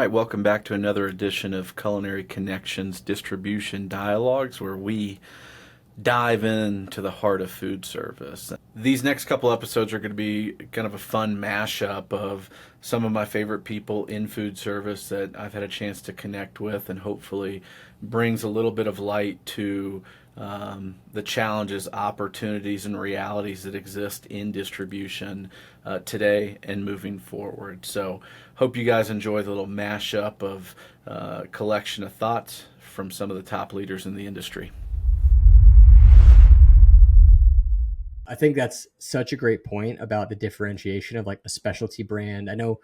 right, welcome back to another edition of Culinary Connections Distribution Dialogues, where we dive into the heart of food service. These next couple episodes are going to be kind of a fun mashup of some of my favorite people in food service that I've had a chance to connect with, and hopefully brings a little bit of light to the challenges, opportunities, and realities that exist in distribution today and moving forward. So, hope you guys enjoy the little mashup of collection of thoughts from some of the top leaders in the industry. I think that's such a great point about the differentiation of like a specialty brand. I know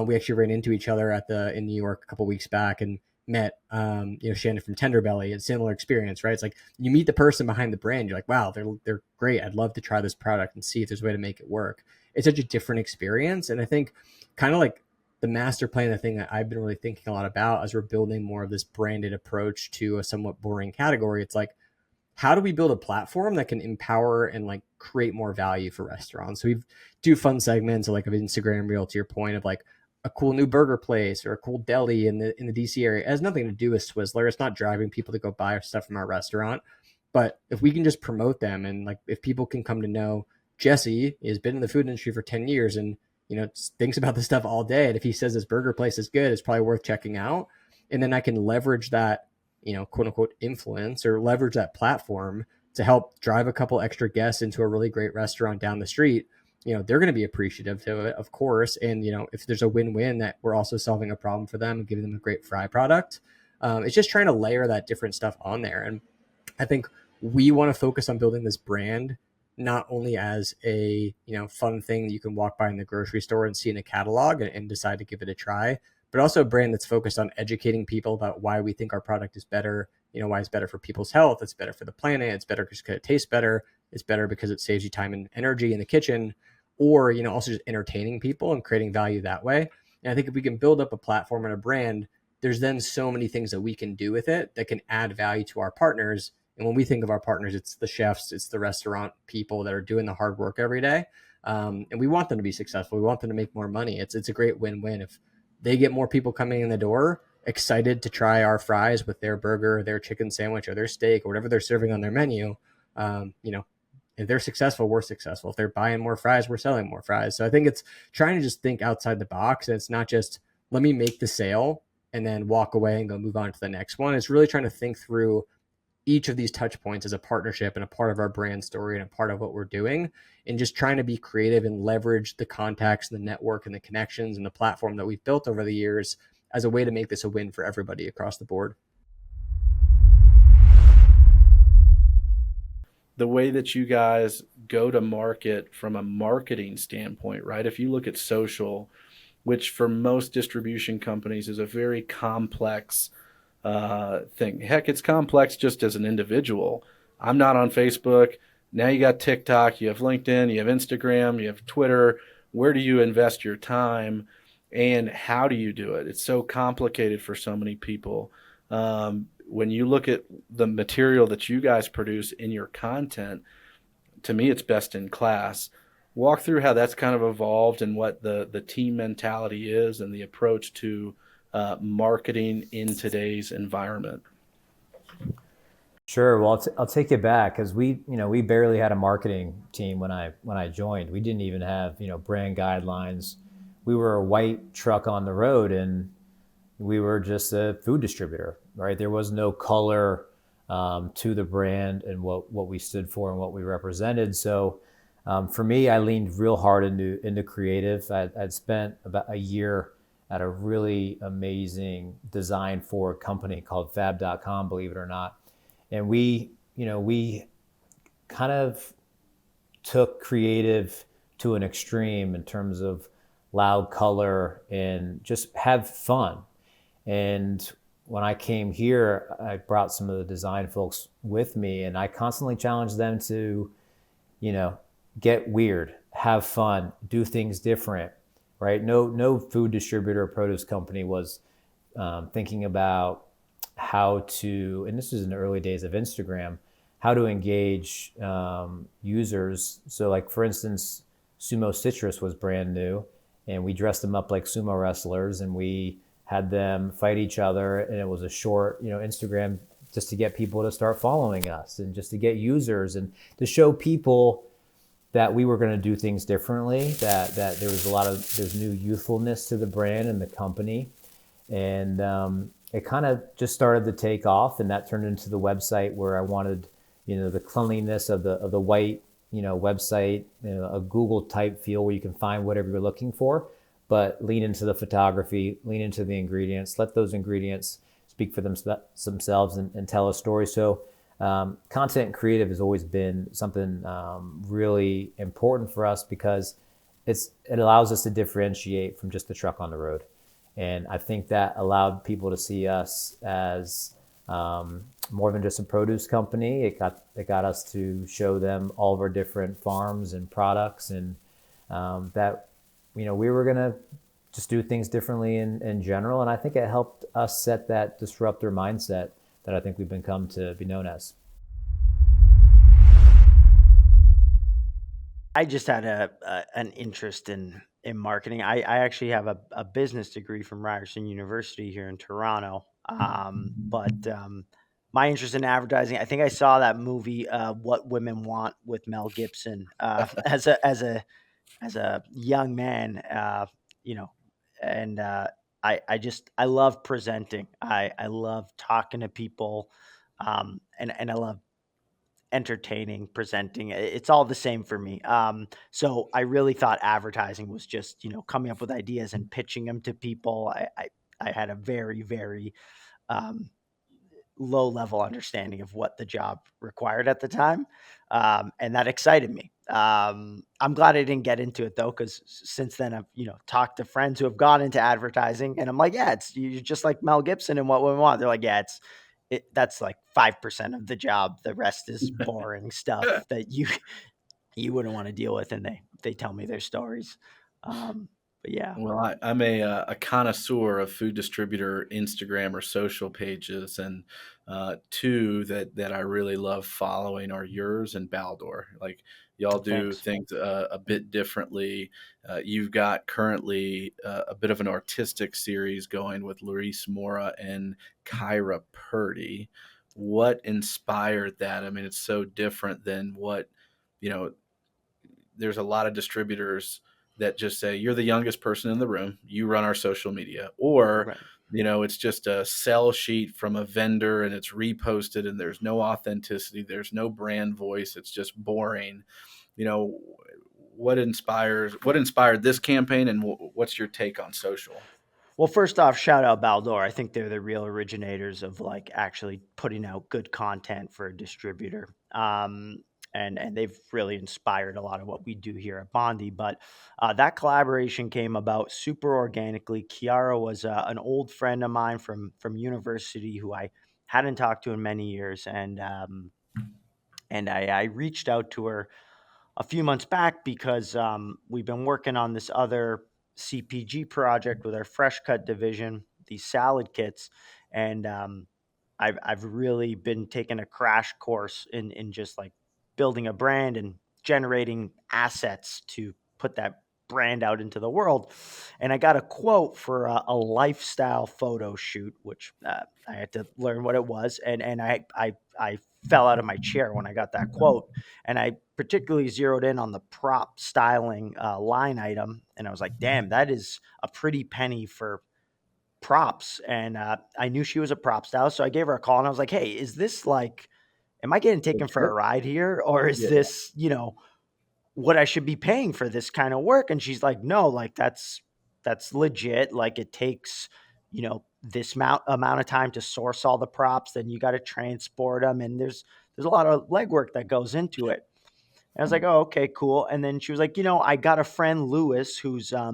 we actually ran into each other in New York a couple weeks back and met Shannon from Tenderbelly, and similar experience, right? It's like you meet the person behind the brand, you're like, wow, they're great. I'd love to try this product and see if there's a way to make it work. It's such a different experience, and I think kind of like the master plan, the thing that I've been really thinking a lot about as we're building more of this branded approach to a somewhat boring category. It's like, how do we build a platform that can empower and like create more value for restaurants? So we do fun segments like of Instagram reel, to your point, of like a cool new burger place or a cool deli in the DC area. It has nothing to do with Swizzler. It's not driving people to go buy stuff from our restaurant. But if we can just promote them, and like if people can come to know Jessie has been in the food industry for 10 years and thinks about this stuff all day, and if he says this burger place is good, it's probably worth checking out. And then I can leverage that quote unquote influence, or leverage that platform to help drive a couple extra guests into a really great restaurant down the street. They're going to be appreciative to it, of course. And, if there's a win-win that we're also solving a problem for them and giving them a great fry product, it's just trying to layer that different stuff on there. And I think we want to focus on building this brand, not only as a, fun thing you can walk by in the grocery store and see in a catalog and decide to give it a try, but also a brand that's focused on educating people about why we think our product is better, why it's better for people's health, it's better for the planet, it's better because it tastes better, it's better because it saves you time and energy in the kitchen, or, also just entertaining people and creating value that way. And I think if we can build up a platform and a brand, there's then so many things that we can do with it that can add value to our partners. And when we think of our partners, it's the chefs, it's the restaurant people that are doing the hard work every day. And we want them to be successful. We want them to make more money. It's a great win-win. If they get more people coming in the door, excited to try our fries with their burger, their chicken sandwich, or their steak, or whatever they're serving on their menu, if they're successful, we're successful. If they're buying more fries, we're selling more fries. So I think it's trying to just think outside the box. And it's not just, let me make the sale and then walk away and go move on to the next one. It's really trying to think through each of these touch points as a partnership and a part of our brand story and a part of what we're doing, and just trying to be creative and leverage the contacts and the network and the connections and the platform that we've built over the years as a way to make this a win for everybody across the board. The way that you guys go to market from a marketing standpoint, right? If you look at social, which for most distribution companies is a very complex thing. Heck, it's complex just as an individual. I'm not on Facebook. Now you got TikTok, you have LinkedIn, you have Instagram, you have Twitter. Where do you invest your time, and how do you do it? It's so complicated for so many people. When you look at the material that you guys produce in your content, to me, it's best in class. Walk through how that's kind of evolved and what the team mentality is and the approach to marketing in today's environment. Sure. Well, I'll take you back, because we barely had a marketing team when I joined. We didn't even have, brand guidelines. We were a white truck on the road, and we were just a food distributor, right? There was no color to the brand and what we stood for and what we represented. So for me, I leaned real hard into creative. I'd spent about a year at a really amazing design forward company called fab.com, believe it or not. And we kind of took creative to an extreme in terms of loud color and just have fun. And when I came here, I brought some of the design folks with me, and I constantly challenged them to, get weird, have fun, do things different, right? No food distributor or produce company was thinking about how to, and this was in the early days of Instagram, how to engage users. So like, for instance, Sumo Citrus was brand new, and we dressed them up like sumo wrestlers, and we had them fight each other, and it was a short, Instagram, just to get people to start following us and just to get users and to show people that we were going to do things differently, that there was there's new youthfulness to the brand and the company. And it kind of just started to take off, and that turned into the website where I wanted, the cleanliness of the white, website, a Google type feel where you can find whatever you're looking for, but lean into the photography, lean into the ingredients, let those ingredients speak for themselves and tell a story. So content creative has always been something really important for us, because it allows us to differentiate from just the truck on the road. And I think that allowed people to see us as more than just a produce company. It got us to show them all of our different farms and products, and that we were gonna just do things differently in general. And I think it helped us set that disruptor mindset that I think we've become to be known as. I just had an interest in marketing. I actually have a business degree from Ryerson University here in Toronto. But my interest in advertising, I think I saw that movie, What Women Want, with Mel Gibson, as a young man, and I love presenting. I love talking to people, and I love entertaining, presenting. It's all the same for me. So I really thought advertising was just, coming up with ideas and pitching them to people. I had a very, very um, low level understanding of what the job required at the time. And that excited me. I'm glad I didn't get into it though, because since then I've, talked to friends who have gone into advertising, and I'm like, yeah, you're just like Mel Gibson and What We Want. They're like, yeah, that's like 5% of the job. The rest is boring stuff that you wouldn't want to deal with. And they tell me their stories. But yeah. Well, I'm a connoisseur of food distributor Instagram or social pages, and two that I really love following are yours and Baldor. Like, y'all do Thanks. things a bit differently. You've got currently a bit of an artistic series going with Luis Mora and Kyra Purdy. What inspired that? I mean, it's so different than what you know there's a lot of distributors that just say, you're the youngest person in the room, you run our social media, or Right. it's just a sell sheet from a vendor and it's reposted and there's no authenticity, there's no brand voice, it's just boring. you know what inspired this campaign, and what's your take on social? Well, first off, shout out Baldor. I think they're the real originators of like actually putting out good content for a distributor. And they've really inspired a lot of what we do here at Bondi. But that collaboration came about super organically. Kiara was an old friend of mine from university who I hadn't talked to in many years, and I reached out to her a few months back because we've been working on this other CPG project with our fresh cut division, these salad kits, and I've really been taking a crash course in just like building a brand and generating assets to put that brand out into the world. And I got a quote for a lifestyle photo shoot, which I had to learn what it was, and I fell out of my chair when I got that quote, and I particularly zeroed in on the prop styling line item, and I was like, damn, that is a pretty penny for props. And I knew she was a prop stylist, so I gave her a call and I was like, hey, is this like, am I getting taken for a ride here, or is Yeah. this, what I should be paying for this kind of work? And she's like, no, like that's legit. Like it takes, this amount of time to source all the props, then you got to transport them, and there's a lot of legwork that goes into it. And I was like, oh, okay, cool. And then she was like, I got a friend, Lewis, who's a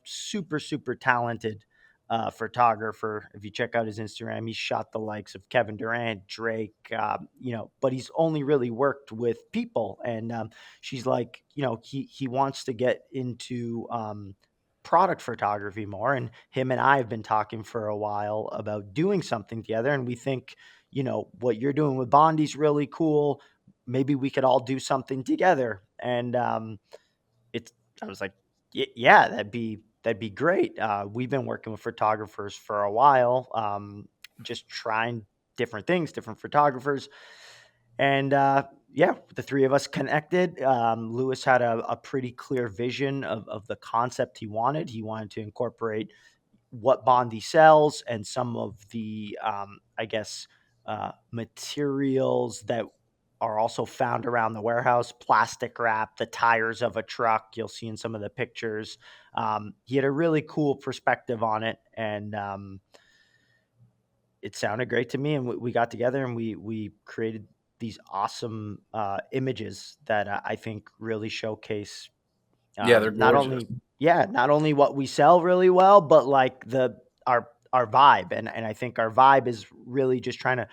super, super talented photographer. If you check out his Instagram, he shot the likes of Kevin Durant, Drake, but he's only really worked with people. And she's like, he wants to get into product photography more. And him and I have been talking for a while about doing something together. And we think, what you're doing with Bondi's really cool. Maybe we could all do something together. And it's, I was like, yeah, that'd be great. We've been working with photographers for a while, just trying different things, different photographers. And yeah, the three of us connected. Lewis had a pretty clear vision of the concept he wanted. He wanted to incorporate what Bondi sells and some of the, I guess, materials that are also found around the warehouse, plastic wrap, the tires of a truck you'll see in some of the pictures. He had a really cool perspective on it, and it sounded great to me. And we got together and we created these awesome images that I think really showcase Yeah, they're not gorgeous. only not only what we sell really well, but like our vibe. And I think our vibe is really just trying to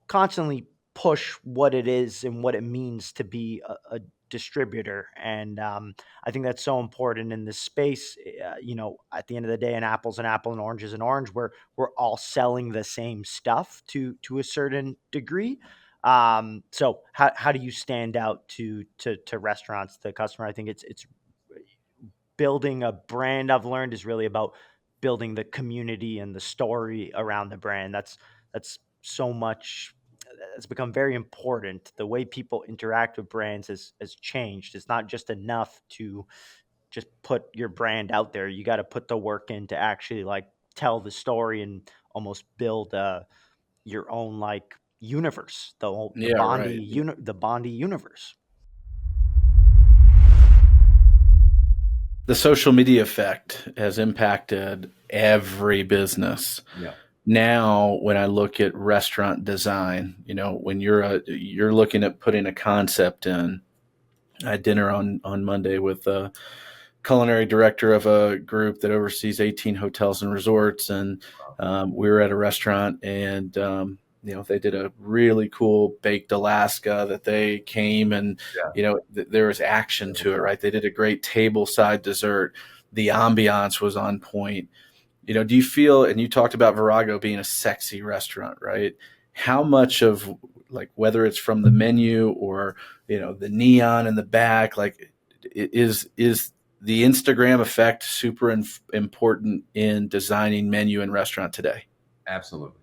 constantly push what it is and what it means to be a distributor. And I think that's so important in this space. At the end of the day, an apple's an apple and orange is an orange. We're all selling the same stuff to a certain degree. So how do you stand out to restaurants, the customer? I think it's building a brand. I've learned is really about building the community and the story around the brand. That's so much. It's become very important. The way people interact with brands has changed. It's not just enough to just put your brand out there. You got to put the work in to actually like tell the story and almost build your own like universe. The Yeah, Bondi right. the Bondi universe. The social media effect has impacted every business. Yeah. Now, when I look at restaurant design, when you're looking at putting a concept in. I had dinner on Monday with a culinary director of a group that oversees 18 hotels and resorts, and we were at a restaurant, and they did a really cool baked Alaska that they came and there was action to it, right? They did a great tableside dessert. The ambiance was on point. Do you feel, and you talked about Virago being a sexy restaurant, right? How much of, like, whether it's from the menu or, the neon in the back, like, is the Instagram effect super important in designing menu and restaurant today? Absolutely.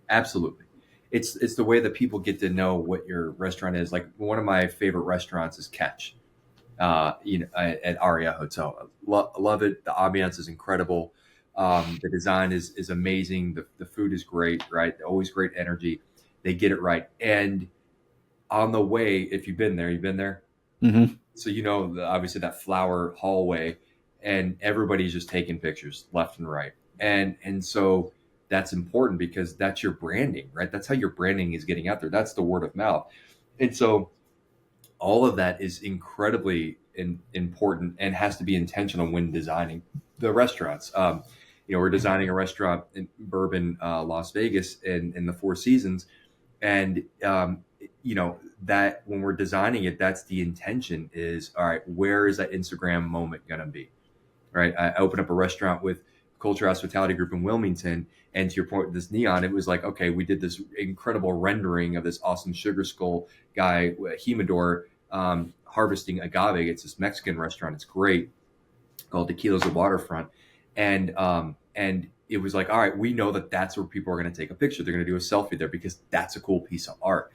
Absolutely. It's the way that people get to know what your restaurant is. Like, one of my favorite restaurants is Catch, at Aria Hotel. Love it. The ambiance is incredible. The design is amazing. The food is great, right? Always great energy. They get it right. And on the way, if you've been there, Mm-hmm. so obviously that flower hallway, and everybody's just taking pictures left and right. And so that's important because that's your branding, right? That's how your branding is getting out there. That's the word of mouth. And so all of that is incredibly important and has to be intentional when designing the restaurants. We're designing a restaurant in Bourbon, Las Vegas, in the Four Seasons, and that when we're designing it, that's the intention. Is, all right, where is that Instagram moment going to be? Right. I opened up a restaurant with Culture Hospitality Group in Wilmington, and to your point, this neon, it was like, okay, we did this incredible rendering of this awesome sugar skull guy, Humidor, harvesting agave. It's this Mexican restaurant. It's great, called Tequila's the Waterfront. And it was like, all right, we know that that's where people are going to take a picture. They're going to do a selfie there because that's a cool piece of art.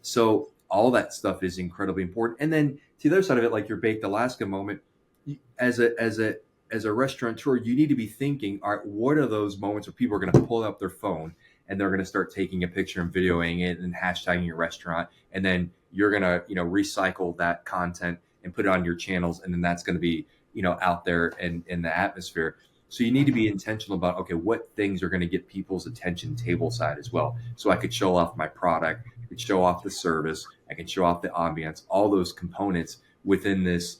So all that stuff is incredibly important. And then to the other side of it, like your baked Alaska moment, as a restaurateur, you need to be thinking, all right, what are those moments where people are going to pull up their phone and they're going to start taking a picture and videoing it and hashtagging your restaurant, and then you're going to recycle that content and put it on your channels, and then that's going to be out there in the atmosphere. So you need to be intentional about, okay, what things are going to get people's attention table side as well. So I could show off my product, I could show off the service, I can show off the ambiance, all those components within this,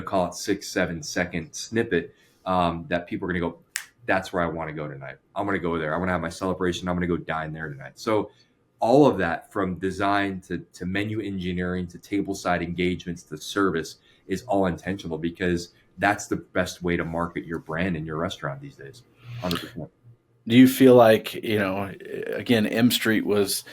call it 6-7 second snippet, that people are going to go, that's where I want to go tonight. I'm going to go there. I want to have my celebration. I'm going to go dine there tonight. So all of that, from design to menu engineering to tableside engagements to service, is all intentional, because that's the best way to market your brand in your restaurant these days. 100%. Do you feel like, again, M Street was,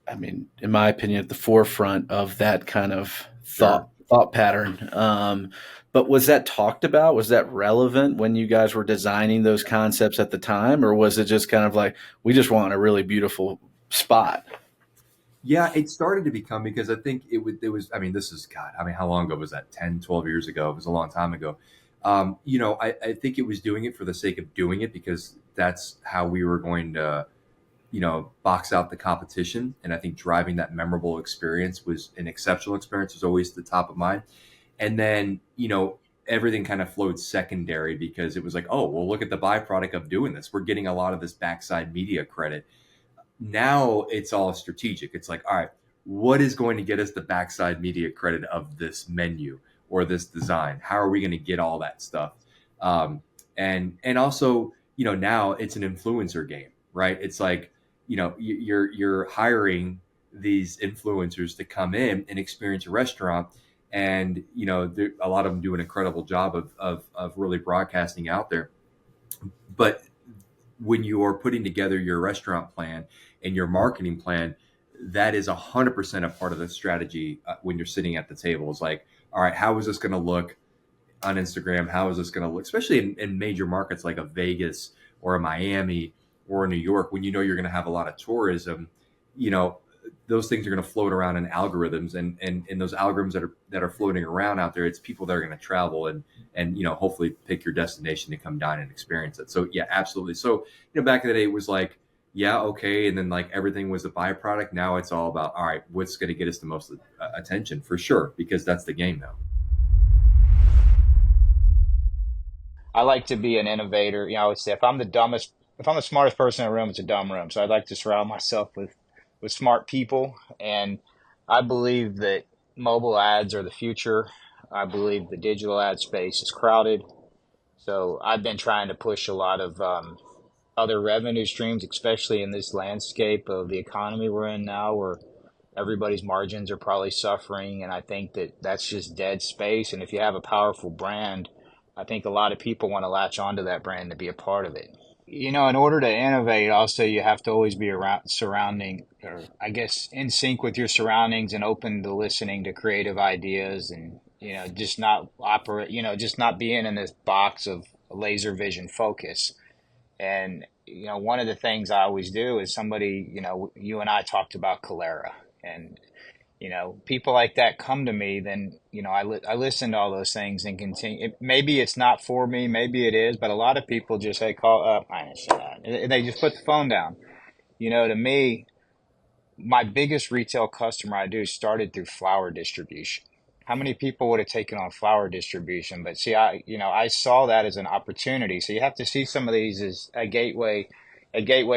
in my opinion, at the forefront of that kind of thought thought pattern. But was that talked about? Was that relevant when you guys were designing those concepts at the time, or was it just kind of like, we just want a really beautiful spot? Yeah, it started to become, because I think it was, I mean, this is, God, I mean, how long ago was that? 10, 12 years ago. It was a long time ago. I think it was doing it for the sake of doing it, because that's how we were going to, box out the competition. And I think driving that memorable experience was an exceptional experience, was always the top of mind. And then, everything kind of flowed secondary, because it was like, oh, well, look at the byproduct of doing this. We're getting a lot of this backside media credit. Now it's all strategic. It's like, all right, what is going to get us the backside media credit of this menu or this design? How are we going to get all that stuff? And also, now it's an influencer game, right? It's like, you're hiring these influencers to come in and experience a restaurant, and a lot of them do an incredible job of really broadcasting out there. But when you are putting together your restaurant plan and your marketing plan, that is 100% a part of the strategy. When you're sitting at the table, is like, all right, how is this going to look on Instagram? How is this going to look, especially in major markets like a Vegas or a Miami or New York, when you're going to have a lot of tourism? Those things are going to float around in algorithms, and those algorithms that are floating around out there, it's people that are going to travel and hopefully pick your destination to come down and experience it. So yeah, absolutely. So back in the day, it was like, yeah, okay, and then like everything was a byproduct. Now it's all about, all right, what's going to get us the most attention, for sure, because that's the game now. I like to be an innovator. I always say if I'm the smartest person in a room, it's a dumb room. So I'd like to surround myself with smart people. And I believe that mobile ads are the future. I believe the digital ad space is crowded. So I've been trying to push a lot of other revenue streams, especially in this landscape of the economy we're in now, where everybody's margins are probably suffering. And I think that that's just dead space. And if you have a powerful brand, I think a lot of people want to latch onto that brand to be a part of it. In order to innovate, also you have to always be around surrounding, or I guess in sync with your surroundings, and open to listening to creative ideas, and just not operate, just not being in this box of laser vision focus. And one of the things I always do is you and I talked about cholera, and people like that come to me, then, I listen to all those things and continue. Maybe it's not for me, maybe it is, but a lot of people just say, call up, I didn't say that. And they just put the phone down. To me, my biggest retail customer I do started through flower distribution. How many people would have taken on flower distribution? But see, I saw that as an opportunity. So you have to see some of these as a gateway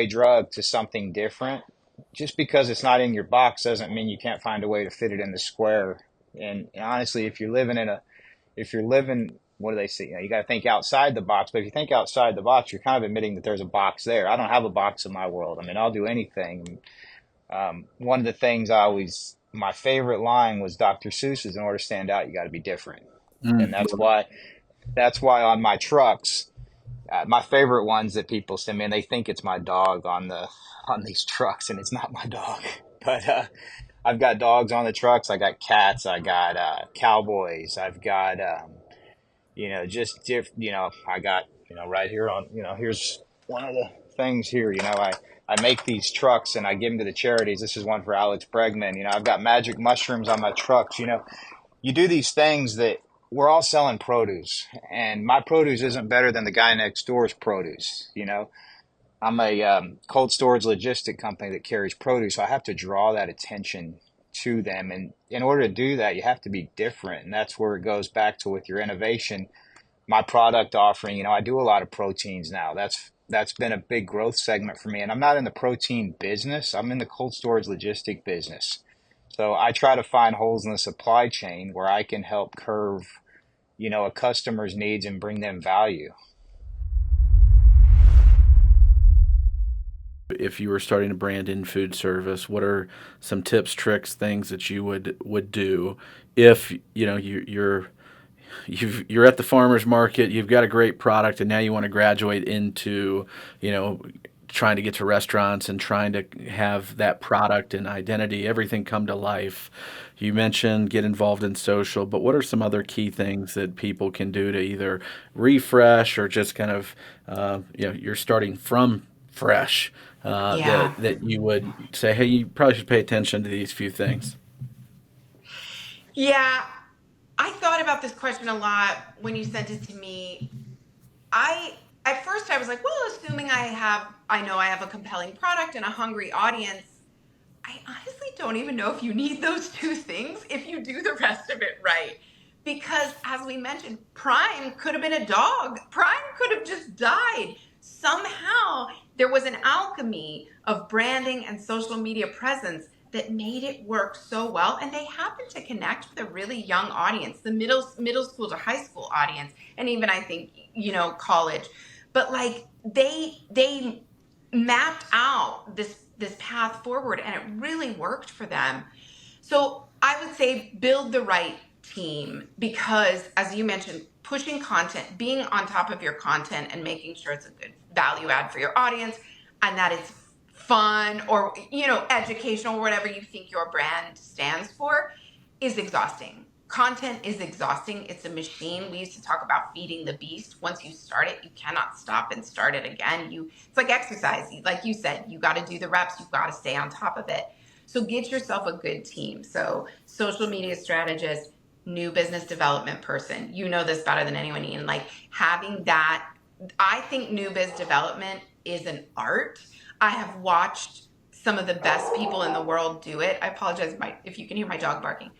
drug to something different. Just because it's not in your box doesn't mean you can't find a way to fit it in the square. And honestly, if you're living, what do they say? You got to think outside the box. But if you think outside the box, you're kind of admitting that there's a box there. I don't have a box in my world. I mean, I'll do anything. One of the things my favorite line was Dr. Seuss's, in order to stand out, you got to be different. And that's why on my trucks, my favorite ones that people send me, and they think it's my dog on these trucks, and it's not my dog. But I've got dogs on the trucks. I got cats. I got cowboys. I've got I got right here on here's one of the things here. I make these trucks and I give them to the charities. This is one for Alex Bregman. I've got magic mushrooms on my trucks. You do these things that we're all selling produce, and my produce isn't better than the guy next door's produce. I'm a cold storage logistic company that carries produce, so I have to draw that attention to them. And in order to do that, you have to be different. And that's where it goes back to with your innovation. My product offering, I do a lot of proteins now. That's been a big growth segment for me. And I'm not in the protein business. I'm in the cold storage logistic business. So I try to find holes in the supply chain where I can help curve, a customer's needs and bring them value. If you were starting a brand in food service, what are some tips, tricks, things that you would do if you're at the farmer's market, you've got a great product, and now you want to graduate into trying to get to restaurants and trying to have that product and identity, everything come to life. You mentioned get involved in social, but what are some other key things that people can do to either refresh or just kind of, you're starting from fresh, Yeah. that you would say, hey, you probably should pay attention to these few things? Yeah. I thought about this question a lot when you sent it to me. At first I was like, well, assuming I know I have a compelling product and a hungry audience, I honestly don't even know if you need those two things if you do the rest of it right. Because as we mentioned, Prime could have been a dog. Prime could have just died. Somehow there was an alchemy of branding and social media presence that made it work so well. And they happened to connect with a really young audience, the middle school to high school audience, and even I think, college. But like they mapped out this path forward and it really worked for them. So I would say build the right team because, as you mentioned, pushing content, being on top of your content and making sure it's a good value add for your audience and that it's fun or, educational, whatever you think your brand stands for, is exhausting. Content is exhausting. It's a machine. We used to talk about feeding the beast. Once you start it, you cannot stop and start it again. It's like exercise. Like you said, you got to do the reps. You've got to stay on top of it. So get yourself a good team. So social media strategist, new business development person. You know this better than anyone, Ian. Like having that, I think new biz development is an art. I have watched some of the best people in the world do it. I apologize if you can hear my dog barking.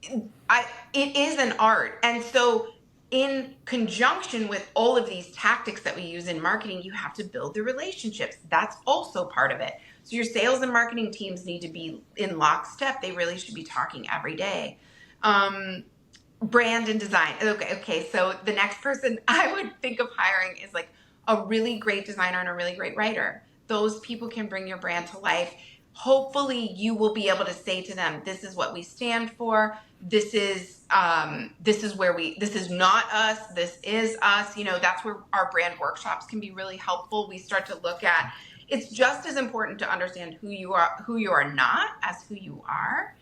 It is an art. And so in conjunction with all of these tactics that we use in marketing, you have to build the relationships. That's also part of it. So your sales and marketing teams need to be in lockstep. They really should be talking every day. Brand and design. Okay. So the next person I would think of hiring is like a really great designer and a really great writer. Those people can bring your brand to life. Hopefully you will be able to say to them, this is what we stand for. This is not us. This is us. That's where our brand workshops can be really helpful. We start to look at, it's just as important to understand who you are not as who you are.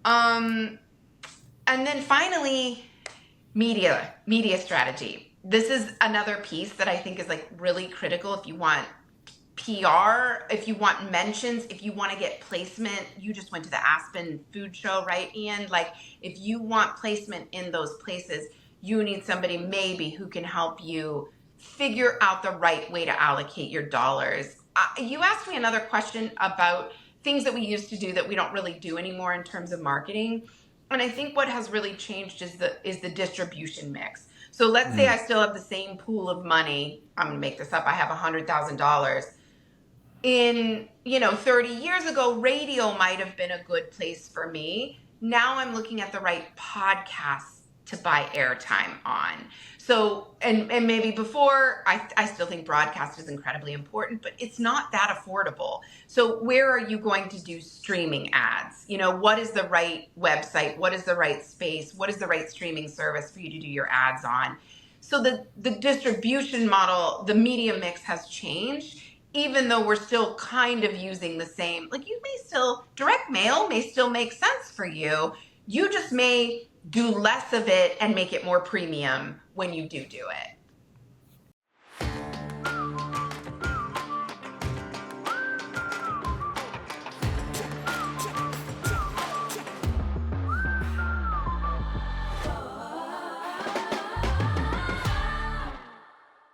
And then finally, media strategy. This is another piece that I think is like really critical if you want PR, if you want mentions, if you want to get placement. You just went to the Aspen food show, right, Ian? Like if you want placement in those places, you need somebody maybe who can help you figure out the right way to allocate your dollars. You asked me another question about things that we used to do that we don't really do anymore in terms of marketing. And I think what has really changed is the distribution mix. So let's say I still have the same pool of money. I'm going to make this up. I have $100,000. In, 30 years ago, radio might have been a good place for me. Now I'm looking at the right podcasts to buy airtime on. So, and maybe before, I still think broadcast is incredibly important, but it's not that affordable. So where are you going to do streaming ads? What is the right website? What is the right space? What is the right streaming service for you to do your ads on? So the distribution model, the media mix has changed, even though we're still kind of using the same, like direct mail may still make sense for you. You just may do less of it and make it more premium when you do it.